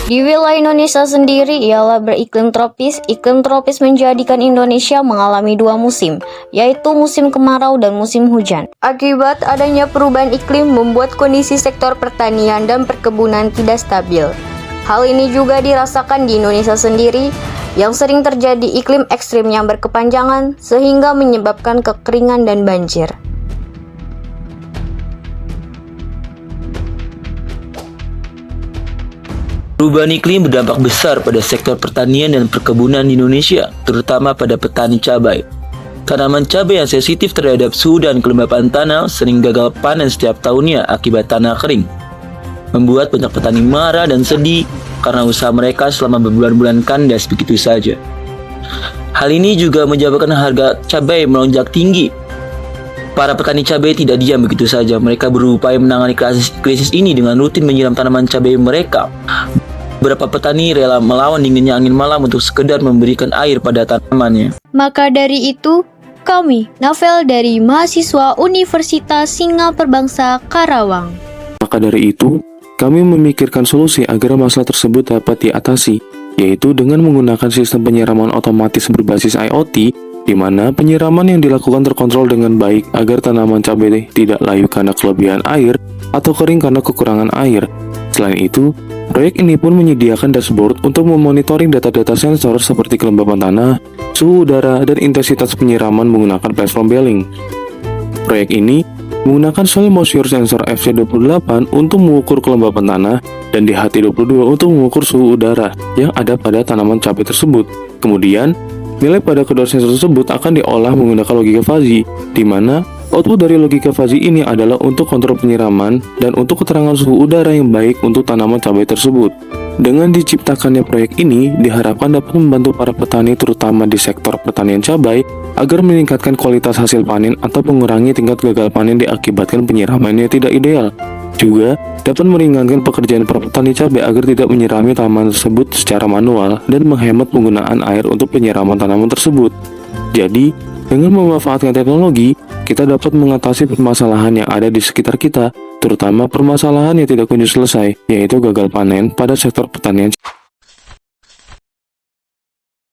Di wilayah Indonesia sendiri ialah beriklim tropis. Iklim tropis menjadikan Indonesia mengalami dua musim, yaitu musim kemarau dan musim hujan. Akibat adanya perubahan iklim membuat kondisi sektor pertanian dan perkebunan tidak stabil. Hal ini juga dirasakan di Indonesia sendiri, yang sering terjadi iklim ekstrim yang berkepanjangan sehingga menyebabkan kekeringan dan banjir. Perubahan iklim berdampak besar pada sektor pertanian dan perkebunan di Indonesia, terutama pada petani cabai. Tanaman cabai yang sensitif terhadap suhu dan kelembapan tanah sering gagal panen setiap tahunnya akibat tanah kering. Membuat banyak petani marah dan sedih karena usaha mereka selama berbulan-bulan kandas begitu saja. Hal ini juga menyebabkan harga cabai melonjak tinggi. Para petani cabai tidak diam begitu saja. Mereka berupaya menangani krisis ini dengan rutin menyiram tanaman cabai mereka. Beberapa petani rela melawan dinginnya angin malam untuk sekedar memberikan air pada tanamannya. Maka dari itu, kami, Navel dari mahasiswa Universitas Singa Perbangsa Karawang. Maka dari itu, kami memikirkan solusi agar masalah tersebut dapat diatasi, yaitu dengan menggunakan sistem penyiraman otomatis berbasis IoT, di mana penyiraman yang dilakukan terkontrol dengan baik agar tanaman cabai tidak layu karena kelebihan air atau kering karena kekurangan air. Selain itu, proyek ini pun menyediakan dashboard untuk memonitoring data-data sensor seperti kelembapan tanah, suhu udara, dan intensitas penyiraman menggunakan platform Beling. Proyek ini menggunakan soil moisture sensor FC28 untuk mengukur kelembapan tanah dan DHT22 untuk mengukur suhu udara yang ada pada tanaman cabai tersebut. Kemudian, nilai pada kedua sensor tersebut akan diolah menggunakan logika fuzzy, di mana output dari logika fuzzy ini adalah untuk kontrol penyiraman dan untuk keterangan suhu udara yang baik untuk tanaman cabai tersebut. Dengan diciptakannya proyek ini, diharapkan dapat membantu para petani terutama di sektor pertanian cabai agar meningkatkan kualitas hasil panen atau mengurangi tingkat gagal panen diakibatkan penyiraman yang tidak ideal. Juga dapat meringankan pekerjaan para petani cabai agar tidak menyirami tanaman tersebut secara manual dan menghemat penggunaan air untuk penyiraman tanaman tersebut. Jadi, dengan memanfaatkan teknologi, kita dapat mengatasi permasalahan yang ada di sekitar kita, terutama permasalahan yang tidak kunjung selesai, yaitu gagal panen pada sektor pertanian.